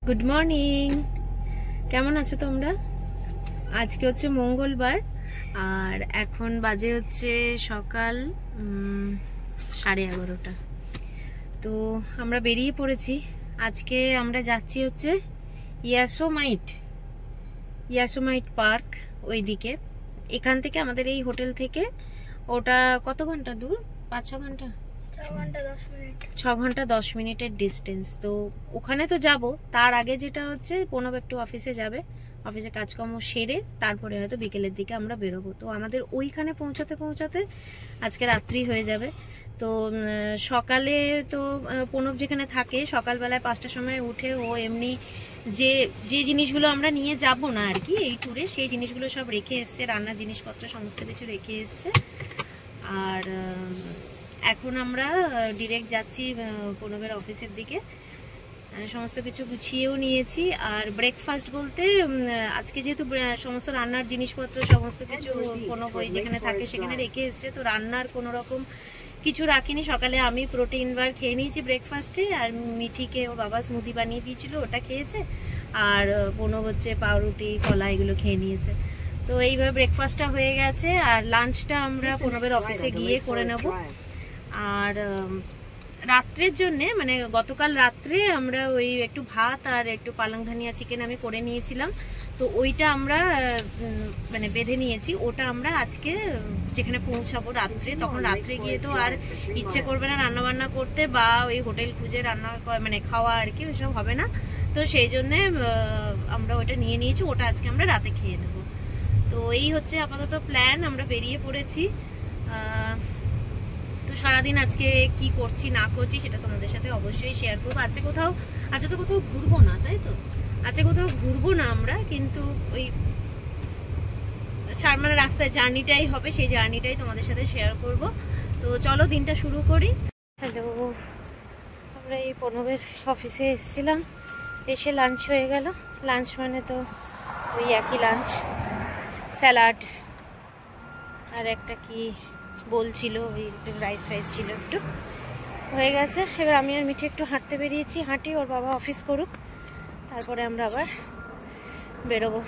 Good morning, কেমন আছো তোমরা? আজকে হচ্ছে মঙ্গলবার আর এখন বাজে হচ্ছে সকাল 11:30। তো আমরা বেরিয়ে পড়েছি। আজকে আমরা যাচ্ছি হচ্ছে ইয়াসোমাইট পার্ক ওইদিকে। এখান থেকে আমাদের এই হোটেল থেকে ওটা কত ঘন্টা দূর? 5-6 ঘন্টা, 6 ঘন্টা 10 মিনিটের ডিস্টেন্স। তো ওখানে তো যাব, তার আগে যেটা হচ্ছে প্রণব একটু অফিসে যাবে, অফিসে কাজকর্ম সেরে তারপরে হয়তো বিকেলের দিকে আমরা বেরোবো। তো আমাদের ওইখানে পৌঁছাতে আজকে রাত্রি হয়ে যাবে। তো সকালে তো প্রণব যেখানে থাকে সকালবেলায় 5টার সময় উঠে ও এমনি যে জিনিসগুলো আমরা নিয়ে যাব না আর কি এই ট্যুরে, সেই জিনিসগুলো সব রেখে এসছে, রান্নার জিনিসপত্র সমস্ত কিছু রেখে এসছে। আর এখন আমরা ডিরেক্ট যাচ্ছি প্রণবের অফিসের দিকে। সমস্ত কিছু গুছিয়েও নিয়েছি। আর ব্রেকফাস্ট বলতে আজকে যেহেতু সমস্ত রান্নার জিনিসপত্র সমস্ত কিছু প্রণব ওই যেখানে থাকে সেখানে রেখে এসছে, তো রান্নার কোনো রকম কিছু রাখিনি। সকালে আমি প্রোটিন বার খেয়ে নিয়েছি ব্রেকফাস্টে, আর মিঠিকে ও বাবা স্মুদি বানিয়ে দিয়েছিল, ওটা খেয়েছে। আর প্রণব হচ্ছে পাউরুটি কলা এগুলো খেয়ে নিয়েছে। তো এইভাবে ব্রেকফাস্টটা হয়ে গেছে। আর লাঞ্চটা আমরা প্রণবের অফিসে গিয়ে করে নেব। আর রাত্রের জন্যে মানে গতকাল রাত্রে আমরা ওই একটু ভাত আর একটু পালং ধনিয়া চিকেন আমি করে নিয়েছিলাম, তো ওইটা আমরা মানে বেঁধে নিয়েছি। ওটা আমরা আজকে যেখানে পৌঁছাবো রাত্রে, তখন রাত্রে গিয়ে তো আর ইচ্ছে করবে না রান্না বান্না করতে বা ওই হোটেল খুঁজে রান্না মানে খাওয়া আর কি, ওইসব হবে না। তো সেই জন্যে আমরা ওইটা নিয়ে নিয়েছি, ওটা আজকে আমরা রাতে খেয়ে নেব। তো এই হচ্ছে আপাতত প্ল্যান, আমরা বেরিয়ে পড়েছি। তো সারাদিন আজকে কি করছি না করছি সেটা তোমাদের সাথে অবশ্যই শেয়ার করবো। আজকে তো কোথাও ঘুরবো না, তাই তো? আজকে কোথাও ঘুরবো না আমরা, কিন্তু ওই মানে রাস্তায় জার্নিটাই হবে, সেই জার্নিটাই তোমাদের সাথে শেয়ার করব। তো চলো দিনটা শুরু করি। হ্যালো, আমরা এই প্রণবের অফিসে এসেছিলাম, এসে লাঞ্চ হয়ে গেল। লাঞ্চ মানে তো ওই একই লাঞ্চ, স্যালাড আর একটা কি বলছিল ওই রাইস ছিল, একটু হয়ে গেছে। এবার আমি আর মিঠে একটু হাঁটতে বেরিয়েছি, হাঁটি, ওর বাবা অফিস করুক, তারপরে আমরা আবার বেরোবো।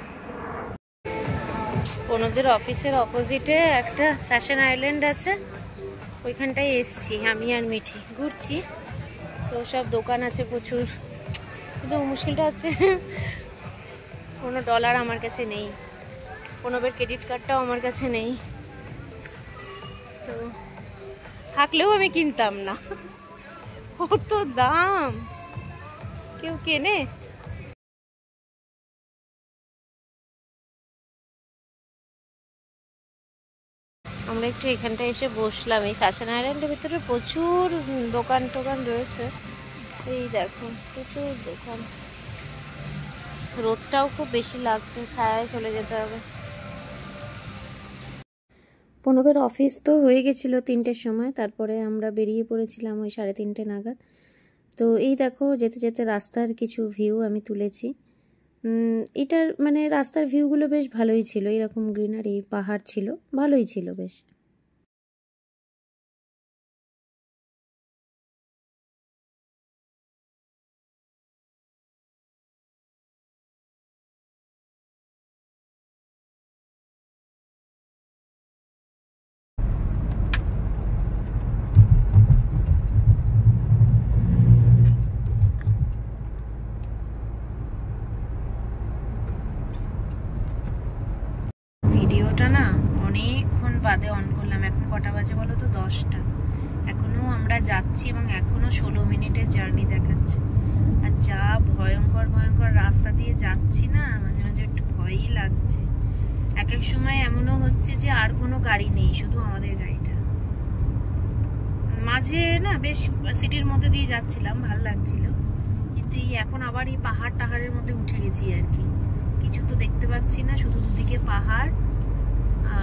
প্রণবদের অফিসের অপোজিটে একটা ফ্যাশন আইল্যান্ড আছে, ওইখানটায় এসছি আমি আর মিঠি, ঘুরছি। তো সব দোকান আছে প্রচুর, কিন্তু মুশকিলটা হচ্ছে কোনো ডলার আমার কাছে নেই, প্রণবের ক্রেডিট কার্ডটাও আমার কাছে নেই। তো থাকলেও আমি কিনতাম না, কত দাম, কেউ কেনে? আমরা একটু এখানটায় এসে বসলাম। এই ফ্যাশন আইল্যান্ডের ভিতরে প্রচুর দোকান টোকান রয়েছে, এই দেখো প্রচুর দোকান। রোদটাও খুব বেশি লাগছে, ছায়ায় চলে যেতে হবে। প্রণবের অফিস তো হয়ে গেছিলো 3টের সময়, তারপরে আমরা বেরিয়ে পড়েছিলাম ওই 3:30 নাগাদ। তো এই দেখো যেতে যেতে রাস্তার কিছু ভিউ আমি তুলেছি। এটার মানে রাস্তার ভিউগুলো বেশ ভালোই ছিল, এরকম গ্রিনারি পাহাড় ছিল, ভালোই ছিল বেশ। ভিডিওটা না অনেকক্ষণ বাদে অন করলাম, এখন কটা বাজে বলো তো? 10টা। এখনো আমরা যাচ্ছি এবং এখনো 16 মিনিটের জার্নি দেখাচ্ছে। আর যা ভয়ঙ্কর ভয়ঙ্কর রাস্তা দিয়ে যাচ্ছি না, মাঝে মাঝে একটু ভয়ই লাগছে। এক এক সময় এমনও হচ্ছে যে আর কোনো গাড়ি নেই, শুধু আমাদের গাড়িটা। মাঝে না বেশ সিটির মধ্যে দিয়ে যাচ্ছিলাম, ভাল লাগছিল, কিন্তু এই এখন আবার এই পাহাড় টাহাড়ের মধ্যে উঠে গেছি আর কি, কিছু তো দেখতে পাচ্ছি না, শুধু দুদিকে পাহাড়।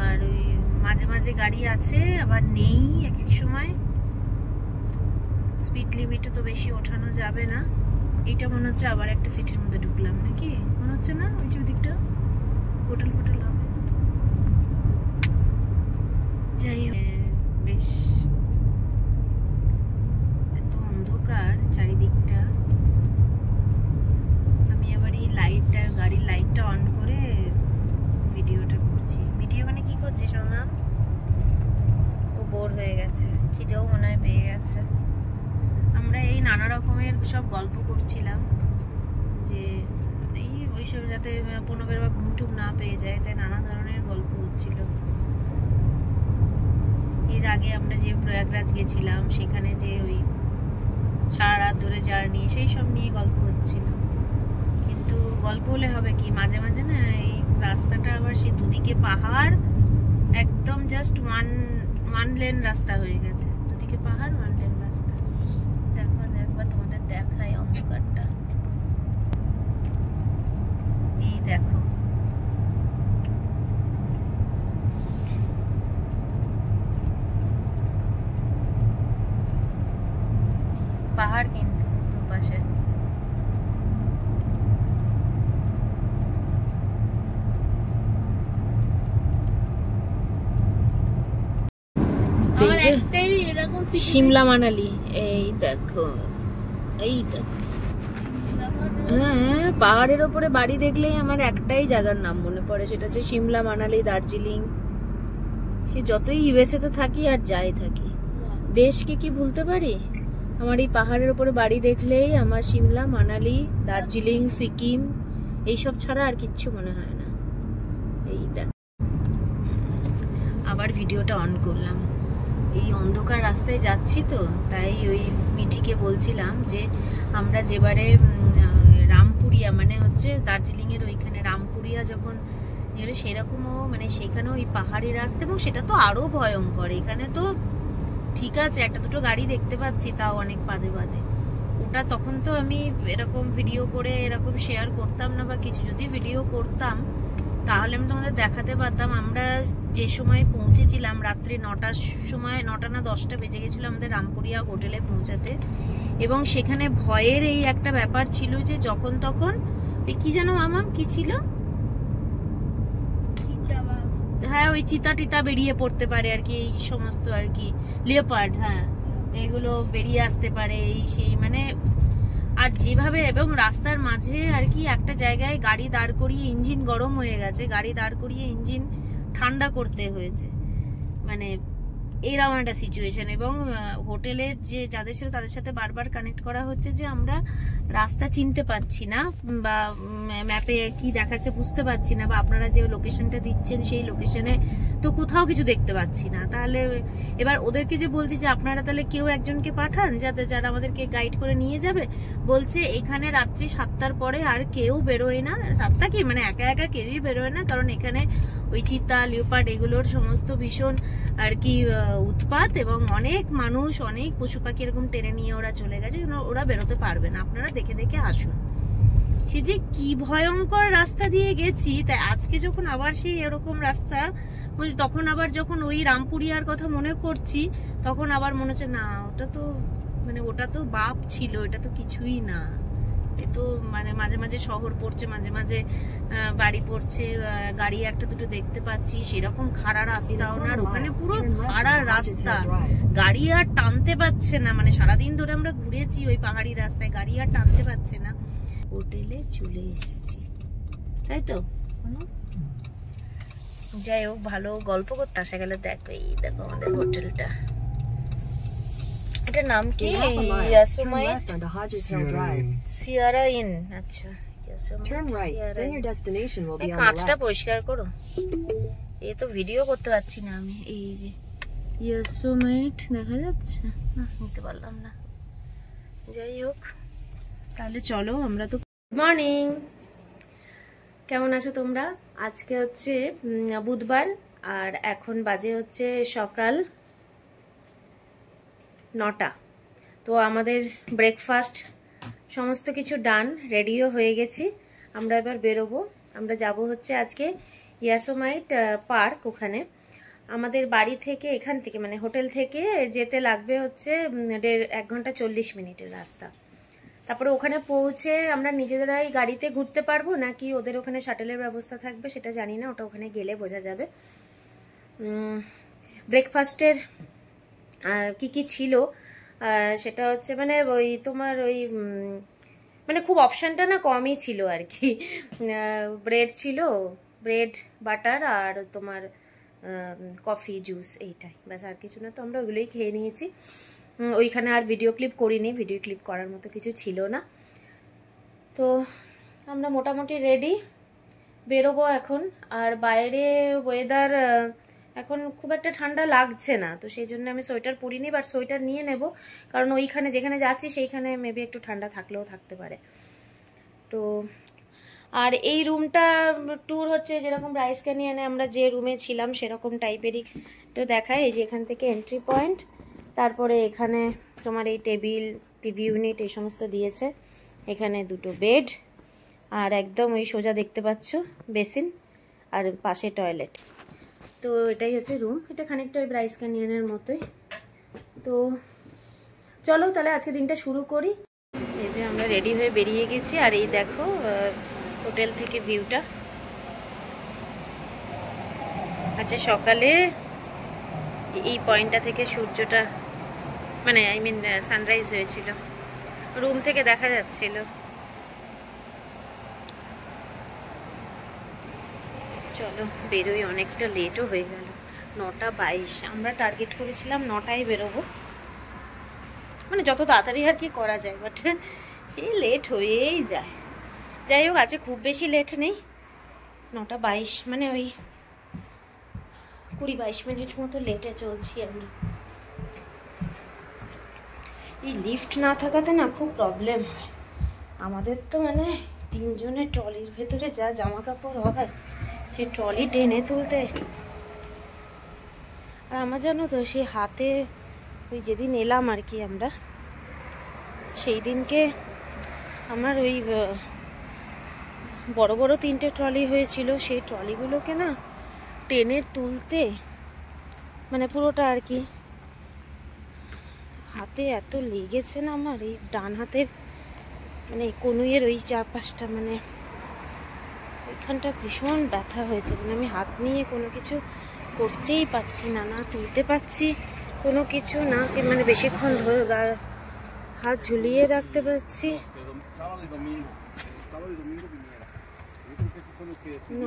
আর ওই মাঝে মাঝে গাড়ি আছে আবার নেই এক এক সময়। স্পিড লিমিটে তো বেশি ওঠানো যাবে না। এটা মনে হচ্ছে আবার একটা সিটির মধ্যে ঢুকলাম নাকি, মনে হচ্ছে না? ওই যে ওদিকটা হোটেল ফোটেল হবে, যাই হোক। বেশ এত অন্ধকার চারিদিকটা, গেছে, খিদেও মনে হয় পেয়ে গেছে। আমরা এই নানা রকমের সব গল্প করছিলাম যে এই ওইসব যাতে পনেরো বা ঘুমটুম না পেয়ে যায়, তাই নানা ধরনের গল্প হচ্ছিল। এর আগে আমরা যে প্রয়াগরাজ গেছিলাম সেখানে যে ওই সারা রাত ধরে জার্নি, সেই সব নিয়ে গল্প হচ্ছিল। কিন্তু গল্প হলে হবে কি, মাঝে মাঝে না এই রাস্তাটা আবার সেই দুদিকে পাহাড়, একদম জাস্ট ওয়ান লেন রাস্তা হয়ে গেছে, দুদিকে পাহাড়, ওয়ান লেন রাস্তা। দেখো একবার তোমাদের দেখাই অন্ধকারটা, এই দেখো পাহাড় কিন্তু দুপাশে। শিমলা মানালি, এই দেখো, এই দেখো। হ্যাঁ, পাহাড়ের ওপরে বাড়ি দেখলেই আমার একটাই জায়গার নাম মনে পড়ে, সেটা হচ্ছে শিমলা, মানালি, দার্জিলিং। সে যতই ইউএসএ তে থাকি আর যাই থাকি, দেশকে কি ভুলতে পারি? আমার এই পাহাড়ের ওপরে বাড়ি দেখলেই আমার শিমলা, মানালি, দার্জিলিং, সিকিম এইসব ছাড়া আর কিচ্ছু মনে হয় না। এই দেখ, আবার ভিডিওটা অন করলাম। এই অন্ধকার রাস্তায় যাচ্ছি তো, তাই ওই মিঠিকে বলছিলাম যে আমরা যেবারে রামপুরিয়া, মানে হচ্ছে দার্জিলিং এর ওইখানে রামপুরিয়া যখন গেলে, সেরকমও মানে সেখানেও ওই পাহাড়ি রাস্তা, এবং সেটা তো আরো ভয়ঙ্কর। এখানে তো ঠিক আছে একটা দুটো গাড়ি দেখতে পাচ্ছি, তাও অনেক বাদে বাদে। ওটা তখন তো আমি এরকম ভিডিও করে এরকম শেয়ার করতাম না বা কিছু। যদি ভিডিও করতাম তাহলে আমি তোমাদের দেখাতে পারতাম। আমরা যে সময় পৌঁছেছিলাম রাত্রি 9টার সময়, 9টা না 10টা বেজে গেছিল আমাদের রামপুরিয়া হোটেলে পৌঁছাতে। এবং সেখানে ভয়ের এই একটা ব্যাপার ছিল যে যখন তখন ওই কি যেন মামাম কি ছিল, হ্যাঁ ওই চিতা টিতা বেরিয়ে পড়তে পারে আর কি, এই সমস্ত আর কি, লিওপার্ড, হ্যাঁ এগুলো বেরিয়ে আসতে পারে, এই সেই মানে। আর যেভাবে, এবং রাস্তার মাঝে আর কি একটা জায়গায় গাড়ি দাঁড় করিয়ে, ইঞ্জিন গরম হয়ে গেছে, গাড়ি দাঁড় করিয়ে ইঞ্জিন ঠান্ডা করতে হয়েছে, মানে এরকম একটা সিচুয়েশন। এবং হোটেলের যে যাদের ছিল তাদের সাথে বারবার কানেক্ট করা হচ্ছে যে আমরা রাস্তা চিনতে পারছি না, বা ম্যাপে কি দেখাচ্ছে বুঝতে পারছি না, বা আপনারা যে লোকেশনটা দিচ্ছেন সেই লোকেশনে তো কোথাও কিছু দেখতে পাচ্ছি না। তাহলে এবার ওদেরকে যে বলছি যে আপনারা তাহলে কেউ একজনকে পাঠান যারা আমাদেরকে গাইড করে নিয়ে যাবে। বলছে এখানে রাত্রি 7টার পরে আর কেউ বেরোয় না। 7টা কি, মানে একা একা কেউই বেরোয় না, কারণ এখানে ওই চিতা, লিওপার্ড এগুলোর সমস্ত ভীষণ আর কি উৎপাত, এবং অনেক মানুষ, অনেক পশু পাখি এরকম টেনে নিয়ে ওরা চলে গেছে, ওরা বেরোতে পারবে না, আপনারা দেখে দেখে আসুন। সে যে কি ভয়ঙ্কর রাস্তা দিয়ে গেছি। তাই আজকে যখন আবার সেই এরকম রাস্তা, তখন আবার যখন ওই রামপুরিয়ার কথা মনে করছি, তখন আবার মনে হচ্ছে না, ওটা তো মানে ওটা তো বাপ ছিল, এটা তো কিছুই না। এ তো মানে মাঝে মাঝে শহর পড়ছে, মাঝে মাঝে বাড়ি পড়ছে, গাড়ি একটা দুটো দেখতে পাচ্ছি, সেরকম খাড়া রাস্তাও না। আর ওখানে পুরো খাড়া রাস্তা, গাড়ি আর টানতে পারছে না, মানে সারাদিন ধরে আমরা ঘুরেছি ওই পাহাড়ি রাস্তায়, গাড়ি আর টানতে পারছে না। হোটেলে চলে এসেছি, তাই তো। যাই হোক, ভালো গল্প করতে আসা গেলে। দেখো এই দেখো আমাদের হোটেলটা, এটার নাম কি? সিয়ারা ইন। আচ্ছা, কাঁচটা পরিষ্কার করো, এই তো ভিডিও করতে পারছি না আমি। এই যে ইয়াসোমাইট দেখা যাচ্ছে না, নিতে পারলাম না। যাই হোক, তাহলে চলো আমরা তো। গুড মর্নিং, কেমন আছো তোমরা? আজকে হচ্ছে বুধবার, আর এখন বাজে হচ্ছে সকাল 9টা। তো আমাদের ব্রেকফাস্ট সমস্ত কিছু ডান, রেডিও হয়ে গেছি। আমরা এবার বেরোবো। আমরা যাব হচ্ছে আজকে ইয়াসোমাইট পার্ক। ওখানে আমাদের বাড়ি থেকে, এখান থেকে মানে হোটেল থেকে যেতে লাগবে হচ্ছে 1 ঘন্টা 40 মিনিটের রাস্তা। তারপরে ওখানে পৌঁছে আমরা নিজেরাই গাড়িতে ঘুরতে পারবো, নাকি ওদের ওখানে শাটেলের ব্যবস্থা থাকবে সেটা জানি না, ওটা ওখানে গেলে বোঝা যাবে। ব্রেকফাস্টের কি কি ছিল সেটা হচ্ছে মানে ওই তোমার ওই মানে খুব অপশানটা না কমই ছিল আর কি। ব্রেড ছিল, ব্রেড বাটার, আর তোমার কফি জুস এইটাই, ব্যাস আর কিছু না। তো আমরা ওগুলোই খেয়ে নিয়েছি। ওইখানে আর ভিডিও ক্লিপ করিনি, ভিডিও ক্লিপ করার মতো কিছু ছিল না। তো আমরা মোটামুটি রেডি, বেরোবো এখন। আর বাইরে ওয়েদার এখন খুব একটা ঠান্ডা লাগছে না, তো সেই জন্য আমি সোয়েটার পরিনি, বাট সোয়েটার নিয়ে নেব, কারণ ওইখানে যেখানে যাচ্ছি সেইখানে মেবি একটু ঠান্ডা থাকলেও থাকতে পারে। তো আর এই রুমটা ট্যুর হচ্ছে যেরকম রাইস ক্যানিয়নে আমরা যে রুমে ছিলাম সেরকম টাইপেরই তো দেখায়। এই যে এখান থেকে এন্ট্রি পয়েন্ট, তারপরে এখানে তোমার এই টেবিল, টিভি ইউনিট এই সমস্ত দিয়েছে, এখানে দুটো বেড, আর একদম ওই সোজা দেখতে পাচ্ছ বেসিন, আর পাশে টয়লেট। তো এটাই হচ্ছে রুম, এটা খানিকটা ওই রাইস ক্যানিয়নের মতোই। তো চলো তাহলে আজকে দিনটা শুরু করি। এই যে আমরা রেডি হয়ে বেরিয়ে গেছি, আর এই দেখো হোটেল থেকে ভিউটা। আচ্ছা সকালে এই পয়েন্টটা থেকে সূর্যটা, মানে আই মিন সানরাইজ হয়েছিল, রুম থেকে দেখা যাচ্ছিল। চলো বেরোই, অনেকটা লেটও হয়ে গেল, 9:22। আমরা টার্গেট করেছিলাম 9টায় বেরোবো, মানে যত তাড়াতাড়ি আর কি করা যায়, বাট সেই লেট হয়েই যায়। যাই হোক আজকে খুব বেশি লেট নেই, 9:22, মানে ওই 20-22 মিনিট মতো লেটে চলছি আমরা। এই লিফট না থাকাতে না খুব প্রবলেম হয় আমাদের। তো মানে 3 জনের ট্রলির ভেতরে যা জামা কাপড় হয়, সে ট্রলি টেনে তুলতে। আর আমার জানো তো সেই হাতে ওই যেদিন এলাম আর কি আমরা, সেই দিনকে আমার ওই বড় বড় 3টে ট্রলি হয়েছিল, সেই ট্রলিগুলোকে না টেনে তুলতে মানে পুরোটা আর কি হাতে এত লেগেছে না আমার, এই ডান হাতের মানে কনুইয়ের ওই 4-5টা মানে ওইখানটা ভীষণ ব্যথা হয়েছে। মানে আমি হাত নিয়ে কোনো কিছু করতেই পারছি না, না তুলতে পারছি কোনো কিছু, না মানে বেশিক্ষণ ধরে হাত ঝুলিয়ে রাখতে পারছি।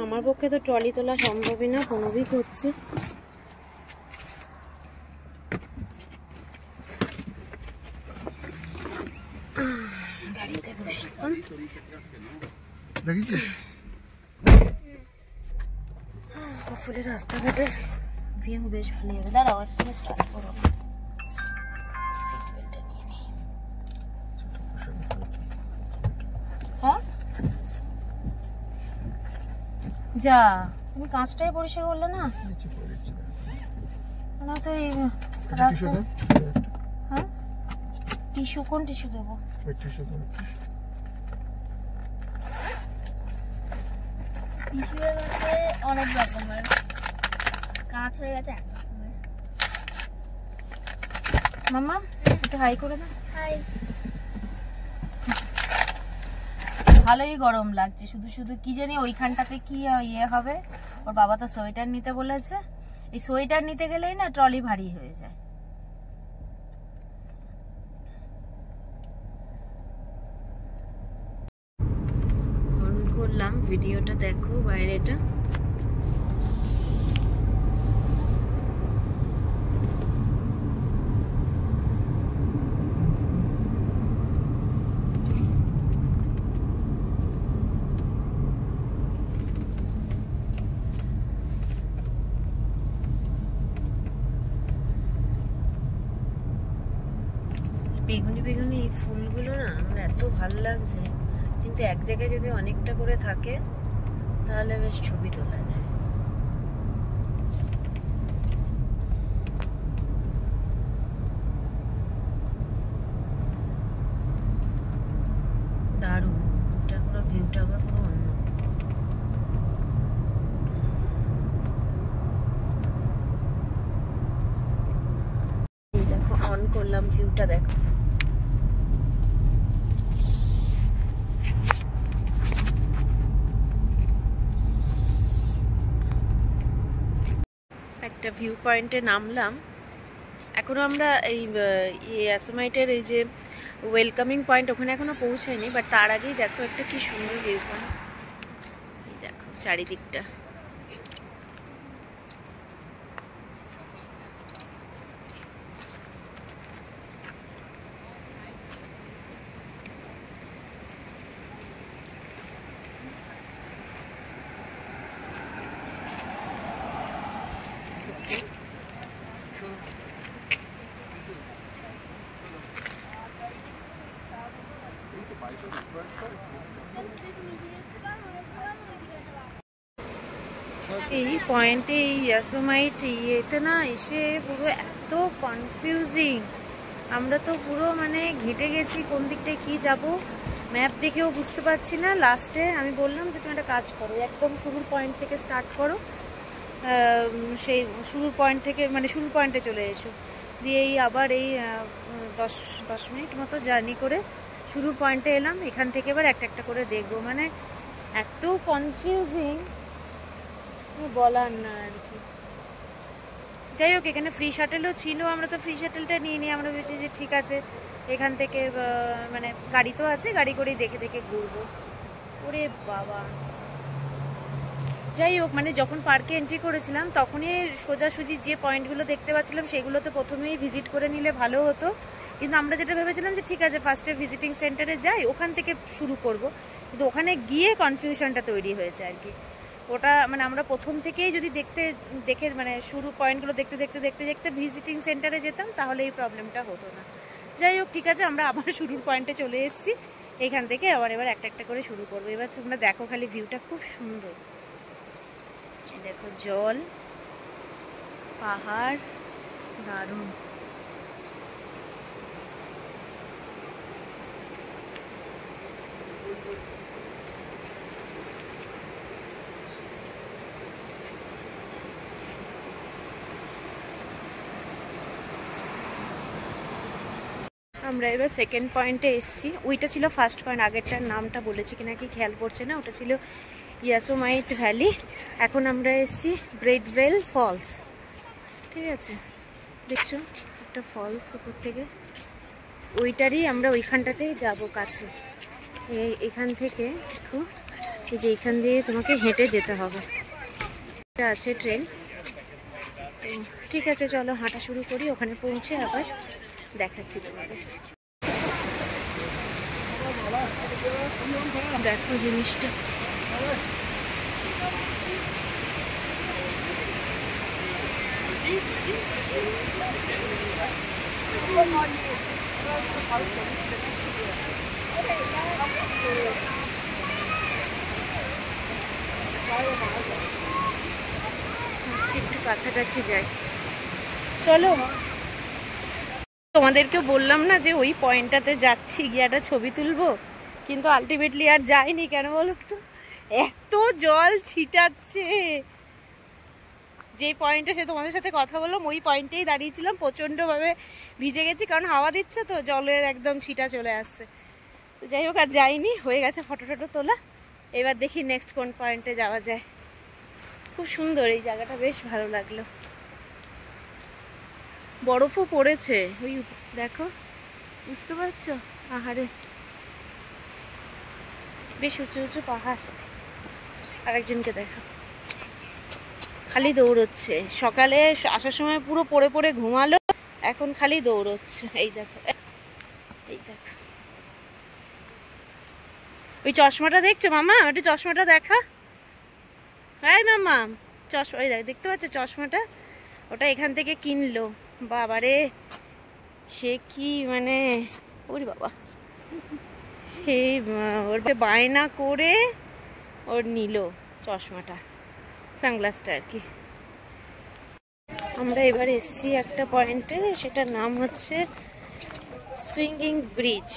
আমার পক্ষে তো ট্রলি তোলা সম্ভবই না, কোনোই করছে। গাড়িতে বসলাম, ফুলের রাস্তাঘাটের ভিউ বেশ ভালো হবে। দাঁড়াও একটু স্টার্ট করো, সিট বেল্টটা নিয়ে নিই। হ্যাঁ যা, তুমি কাঁচটাই পরিষ্কার করলে না, না তো এই রাস্তা। হ্যাঁ টিস্যু, কোন টিস্যু দেবো? অনেক রকমের কাঁচ হয়ে গেছে। মামা একটু হাই করে দাও। হাই। ভালোই গরম লাগছে, শুধু শুধু কি জানি ওইখানটাতে কি ইয়ে হবে। ওর বাবা তো সোয়েটার নিতে বলেছে, এই সোয়েটার নিতে গেলেই না ট্রলি ভারী হয়ে যায়। অন করলাম, ভিডিওটা দেখো বাইরেটা। বেগুনি বেগুনি এই ফুলগুলো না আমার এত ভালো লাগছে, কিন্তু এক জায়গায় যদি অনেকটা করে থাকে তাহলে বেশ ছবি তোলা যায়। দারুণ, এটা পুরো ভিউটা আবার পুরো অন্য। এই দেখো অন করলাম, ভিউটা দেখো। একটা ভিউ পয়েন্টে নামলাম, এখনো আমরা এই অ্যাসোমাইটের এই যে ওয়েলকামিং পয়েন্ট ওখানে এখনো পৌঁছায়নি, বাট তার আগেই দেখো একটা কি সুন্দর ভিউ পয়েন্ট। এই দেখো চারিদিকটা, এই পয়েন্টে এই ইয়াসোমাইট ইয়েতে না এসে পুরো এত কনফিউজিং, আমরা তো পুরো মানে ঘেঁটে গেছি কোন দিকটায় কি যাব, ম্যাপ দেখেও বুঝতে পারছি না। লাস্টে আমি বললাম যে তুমি একটা কাজ করো, একদম শুরুর পয়েন্ট থেকে স্টার্ট করো, সেই শুরুর পয়েন্ট থেকে মানে শুরুর পয়েন্টে চলে এসো, দিয়ে এই আবার এই 10 মিনিট মতো জার্নি করে শুরুর পয়েন্টে এলাম। এখান থেকে এবার একটা একটা করে দেখবো, মানে এত কনফিউজিং বলার না আর কি। যাই হোক, এখানে ফ্রি শাটেলও ছিল, আমরা তো ফ্রি শাটেলটা নিয়ে নিই, আমরা ভেবেছি যে ঠিক আছে এখান থেকে মানে গাড়ি তো আছে, গাড়ি করেই দেখে দেখে ঘুরবো। ওরে বাবা, যাই হোক মানে যখন পার্কে এন্ট্রি করেছিলাম তখনই সোজাসুজি যে পয়েন্টগুলো দেখতে পাচ্ছিলাম সেগুলো তো প্রথমেই ভিজিট করে নিলে ভালো হতো, কিন্তু আমরা যেটা ভেবেছিলাম যে ঠিক আছে ফার্স্টে ভিজিটিং সেন্টারে যাই, ওখান থেকে শুরু করব, কিন্তু ওখানে গিয়ে কনফিউশনটা তৈরি হয়েছে আর কি। ওটা মানে আমরা প্রথম থেকেই যদি দেখে মানে শুরু পয়েন্টগুলো দেখতে দেখতে দেখতে দেখতে ভিজিটিং সেন্টারে যেতাম তাহলে এই প্রবলেমটা হতো না। যাই হোক ঠিক আছে, আমরা আবার শুরুর পয়েন্টে চলে এসেছি, এখান থেকে এবার একটা একটা করে শুরু করবো। এবার তোমরা দেখো খালি ভিউটা খুব সুন্দর, দেখো জল, পাহাড়, দারুণ। আমরা এবার সেকেন্ড পয়েন্টে এসেছি, ওইটা ছিল ফার্স্ট পয়েন্ট, আগেরটার নামটা বলেছি কিনা কি খেয়াল পড়ছে না, ওটা ছিল ইয়াসোমাইট ভ্যালি। এখন আমরা এসেছি ব্রেডওয়েল ফলস, ঠিক আছে দেখছো একটা ফলস উপর থেকে, ওইটারই আমরা ওইখানটাতেই যাব কাছে। এখান থেকে দেখো এই যে এখান দিয়ে তোমাকে হেঁটে যেতে হবে, এটা আছে ট্রেন। ঠিক আছে চলো হাঁটা শুরু করি, ওখানে পৌঁছে আবার দেখাচ্ছি তোমাদের। দেখো জিনিসটা, একটু কাছাকাছি যাই চলো। তোমাদেরকে বললাম না যে ওই পয়েন্টটাতে যাচ্ছি, গিয়ে একটা ছবি তুলবো, কিন্তু আলটিমেটলি আর যাইনি। কেন বলো তো, এত জল ছিটাচ্ছে। যে পয়েন্টে সে তোমাদের সাথে কথা বললাম ওই পয়েন্টেই দাঁড়িয়েছিলাম, প্রচণ্ডভাবে ভিজে গেছি, কারণ হাওয়া দিচ্ছে তো জলের একদম ছিটা চলে আসছে। তো যাই হোক আর যাইনি, হয়ে গেছে ফটো টটো তোলা। এবার দেখি নেক্সট কোন পয়েন্টে যাওয়া যায়। খুব সুন্দর এই জায়গাটা, বেশ ভালো লাগলো। বরফও পড়েছে ওই দেখো, বুঝতে পারছো পাহাড়ে, বেশ উঁচু উঁচু পাহাড়। আরেকজনকে দেখো খালি দৌড়চ্ছে, সকালে আসার সময় পুরো পড়ে পড়ে ঘুমালো, এখন খালি দৌড়চ্ছে। এই দেখো এই দেখো, ওই চশমাটা দেখছো মামা, একটু চশমাটা দেখা। হ্যাঁ মামা চশমা, ওই দেখতে পাচ্ছ চশমাটা, ওটা এখান থেকে কিনলো। বাবারে সে কি মানে, ওরে বাবা, সেই ওর বায়না করে ওর নিল চশমাটা, সানগ্লাসটা আর কি। আমরা এবার এসছি একটা পয়েন্টে, সেটার নাম হচ্ছে সুইঙ্গিং ব্রিজ।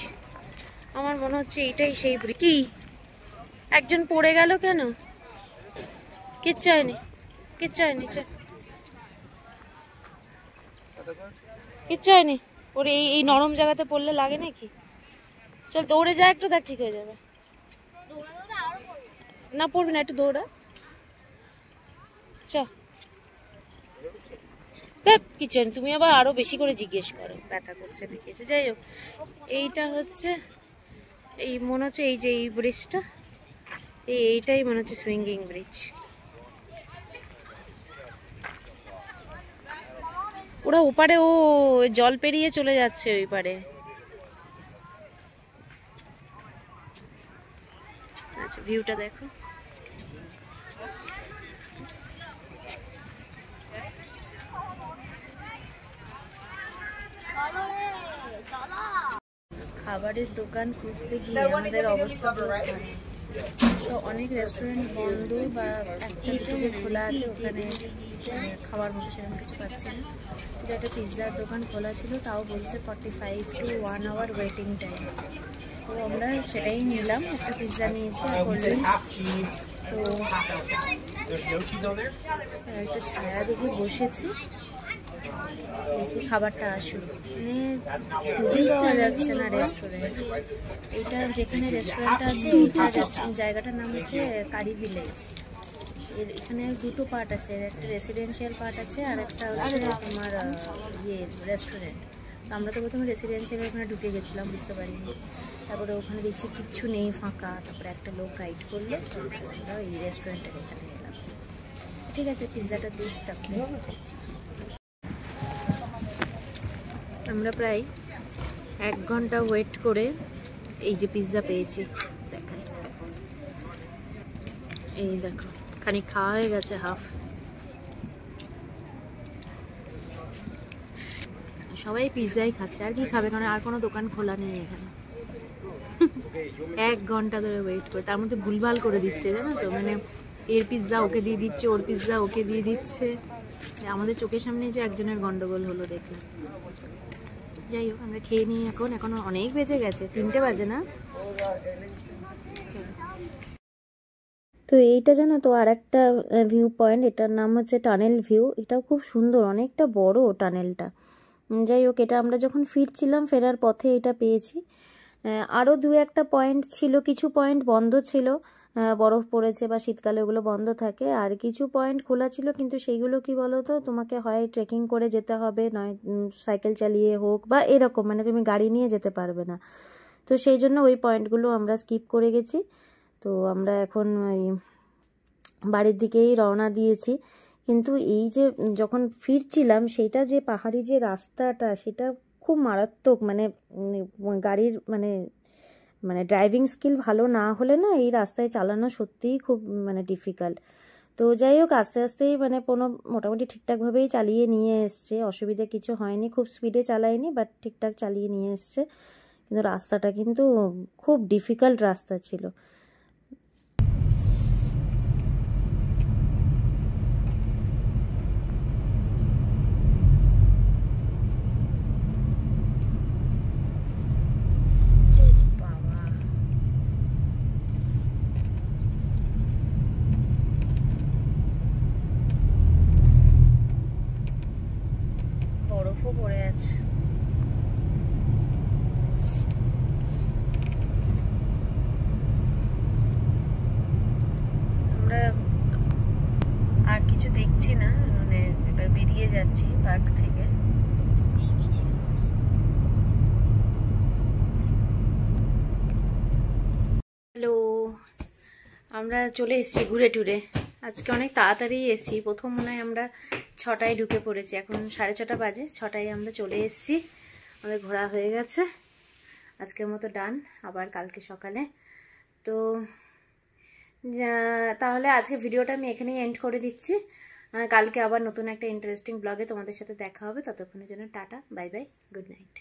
আমার মনে হচ্ছে এইটাই সেই ব্রিজ। কি একজন পড়ে গেল কেন? কিচ্ছু হয়নি, কিচ্ছু হয়নি, কিচ্ছু হয়নি। ওর এই নরম জায়গাতে পড়লে লাগে নাকি? চল দৌড়ে যা একটু, দেখ ঠিক হয়ে যাবে। না পড়বি না, একটু দৌড়া চ। দেখ কিছু হয়নি, তুমি আবার আরো বেশি করে জিজ্ঞেস করো ব্যথা করছে না কিছু। যাই হোক এইটা হচ্ছে এই মনে হচ্ছে এই যে এই ব্রিজটা, এইটাই মনে হচ্ছে সুইঙ্গিং ব্রিজ। ওরা ওপারে ও জল পেরিয়ে চলে যাচ্ছে ওই পারে। আচ্ছা ভিউটা দেখো, খাবারের দোকান খুঁজতে গিয়ে আমাদের অবস্থা তো অনেক রেস্টুরেন্ট বন্ধ বা একটা দুটো যে খোলা আছে ওখানে খাওয়ার মতো সেরকম কিছু পাচ্ছি না। তো একটা পিৎজার দোকান খোলা ছিল, তাও বলছে 45 to 1 hour ওয়েটিং টাইম। তো আমরা সেটাই নিলাম, একটা পিৎজা নিয়েছি আর কোল্ড ড্রিঙ্কস। তো একটা ছায়া দেখে বসেছি, দেখি খাবারটা আসলো। মানে খুঁজেই পাওয়া যাচ্ছে না রেস্টুরেন্ট। এইটা যেখানে রেস্টুরেন্টটা আছে এইটা জায়গাটার নাম হচ্ছে কারি ভিলেজ। এখানে দুটো পার্ট আছে, একটা রেসিডেন্সিয়াল পার্ট আছে আর একটা হচ্ছে তোমার রেস্টুরেন্ট। তো আমরা তো প্রথমে রেসিডেন্সিয়ালের ওখানে ঢুকে গেছিলাম, বুঝতে পারিনি। তারপরে ওখানে দেখছি কিচ্ছু নেই, ফাঁকা। তারপরে একটা লোক গাইড করলো, আমরা এই রেস্টুরেন্টের এখানে এলাম। ঠিক আছে, পিৎজাটা দিই। তারপরে আমরা প্রায় 1 ঘন্টা ওয়েট করে এই যে পিৎজা পেয়েছি, দেখাই। এই দেখো, খানিক খাওয়া হয়ে গেছে, হাফ। সবাই পিৎজাই খাচ্ছে, আর কি খাবে, কারণ আর কোনো দোকান খোলা নেই এখানে। 1 ঘন্টা ধরে ওয়েট করে, তার মধ্যে ভুলভাল করে দিচ্ছে, জানো তো, মানে এর পিৎজা ওকে দিয়ে দিচ্ছে, ওর পিৎজা ওকে দিয়ে দিচ্ছে। আমাদের চোখের সামনে যে একজনের গন্ডগোল হলো দেখলাম। যাই হোক, আমরা খেয়ে নিই এখন। এখন অনেক বেজে গেছে, 3টে বাজে না? তো এইটা জানো তো আর একটা ভিউ পয়েন্ট, এটার নাম হচ্ছে টানেল ভিউ। এটাও খুব সুন্দর, অনেকটা বড় টানেলটা। যাই হোক, এটা আমরা যখন ফিরছিলাম, ফেরার পথে এটা পেয়েছি। আরও 2-1টা পয়েন্ট ছিল, কিছু পয়েন্ট বন্ধ ছিল, বরফ পড়েছে বা শীতকালে ওগুলো বন্ধ থাকে। আর কিছু পয়েন্ট খোলা ছিল, কিন্তু সেইগুলো কি বলো তো, তোমাকে হয় ট্রেকিং করে যেতে হবে, নয় সাইকেল চালিয়ে হোক বা এরকম, মানে তুমি গাড়ি নিয়ে যেতে পারবে না। তো সেই জন্য ওই পয়েন্টগুলো আমরা স্কিপ করে গেছি। তো আমরা এখন ওই বাড়ির দিকেই রওনা দিয়েছি। কিন্তু এই যে যখন ফিরছিলাম, সেইটা যে পাহাড়ি যে রাস্তাটা, সেটা খুব মারাত্মক। মানে গাড়ির মানে ড্রাইভিং স্কিল ভালো না হলে না, এই রাস্তায় চালানো সত্যিই খুব মানে ডিফিকাল্ট। তো যাই হোক, আস্তে আস্তেই মানে মোটামুটি ঠিকঠাকভাবেই চালিয়ে নিয়ে এসছে, অসুবিধা কিছু হয়নি। খুব স্পিডে চালায়নি, বাট ঠিকঠাক চালিয়ে নিয়ে এসছে। কিন্তু রাস্তাটা কিন্তু খুব ডিফিকাল্ট রাস্তা ছিল। বরফও পড়ে আছে। আমরা আর কিছু দেখছি না, মানে এবার বেরিয়ে যাচ্ছি পার্ক থেকে। হ্যালো, আমরা চলে এসেছি ঘুরে টুরে। আজকে অনেক তাড়াতাড়ি এসেছি, প্রথম মনে হয় আমরা 6টায় ঢুকে পড়েছি, এখন 6:30 বাজে। 6টায় আমরা চলে এসেছি, আমাদের ঘোরা হয়ে গেছে। আজকের মতো ডান, আবার কালকে সকালে। তো তাহলে আজকে ভিডিওটা আমি এখানেই এন্ড করে দিচ্ছি। কালকে আবার নতুন একটা ইন্টারেস্টিং ব্লগে তোমাদের সাথে দেখা হবে। ততক্ষণের জন্য tata, bye bye, good night.